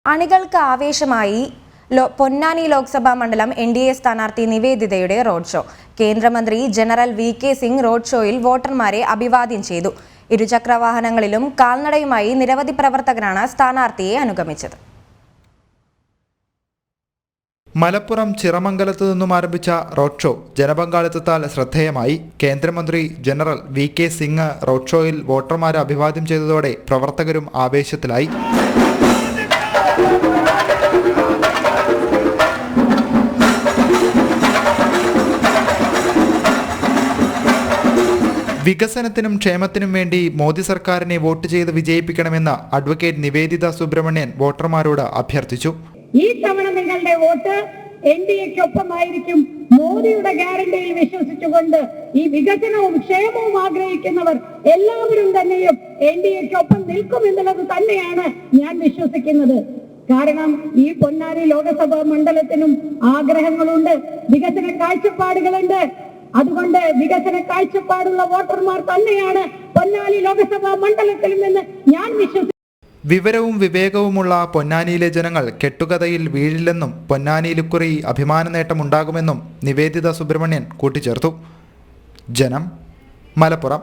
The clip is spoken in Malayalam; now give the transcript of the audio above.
അണികൾക്ക് ആവേശമായി പൊന്നാനി ലോക്സഭാ മണ്ഡലം NDA സ്ഥാനാർത്ഥി നിവേദിതയുടെ റോഡ് ഷോ. കേന്ദ്രമന്ത്രി ജനറൽ VK സിംഗ് റോഡ് ഷോയിൽ വോട്ടർമാരെ അഭിവാദ്യം ചെയ്തു. ഇരുചക്രവാഹനങ്ങളിലും കാൽനടയുമായി നിരവധി പ്രവർത്തകരാണ് സ്ഥാനാർത്ഥിയെ അനുഗമിച്ചത്. മലപ്പുറം ചിറമംഗലത്തു നിന്നും ആരംഭിച്ച റോഡ് ഷോ ജനപങ്കാളിത്തത്താൽ ശ്രദ്ധേയമായി. കേന്ദ്രമന്ത്രി ജനറൽ VK സിംഗ് റോഡ് ഷോയിൽ വോട്ടർമാരെ അഭിവാദ്യം ചെയ്തതോടെ പ്രവർത്തകരും ആവേശത്തിലായി. വികസനത്തിനും ക്ഷേമത്തിനും വേണ്ടി മോദി സർക്കാരിനെ വോട്ട് ചെയ്ത് വിജയിപ്പിക്കണമെന്ന് അഡ്വക്കേറ്റ് നിവേദിത സുബ്രഹ്മണ്യൻ വോട്ടർമാരോട് അഭ്യർത്ഥിച്ചു. ഈ തവണ നിങ്ങളുടെ വോട്ട് NDAക്കൊപ്പമായിരിക്കും. മോദിയുടെ ഗ്യാരണ്ടിയിൽ വിശ്വസിച്ചുകൊണ്ട് ഈ വികസനവും ക്ഷേമവും ആഗ്രഹിക്കുന്നവർ എല്ലാവരും തന്നെയും NDAക്കൊപ്പം നിൽക്കുമെന്നുള്ളത് തന്നെയാണ് ഞാൻ വിശ്വസിക്കുന്നത്. കാരണം ഈ പൊന്നാനി ലോകസഭാ മണ്ഡലത്തിനും ആഗ്രഹങ്ങളുണ്ട്, വികസന കാഴ്ചപ്പാടുകളുണ്ട്. അതുകൊണ്ട് വികസന കാഴ്ചപ്പാടുള്ള വോട്ടർമാർ തന്നെയാണ് പൊന്നാനി ലോകസഭാ മണ്ഡലത്തിൽ നിന്ന് ഞാൻ വിശ്വസിക്കുന്നു. വിവരവും വിവേകവുമുള്ള പൊന്നാനിയിലെ ജനങ്ങൾ കെട്ടുകഥയിൽ വീഴില്ലെന്നും പൊന്നാനിയിൽ ഇക്കുറി അഭിമാന നേട്ടമുണ്ടാകുമെന്നും നിവേദിത സുബ്രഹ്മണ്യൻ കൂട്ടിച്ചേർത്തു. ജനം, മലപ്പുറം.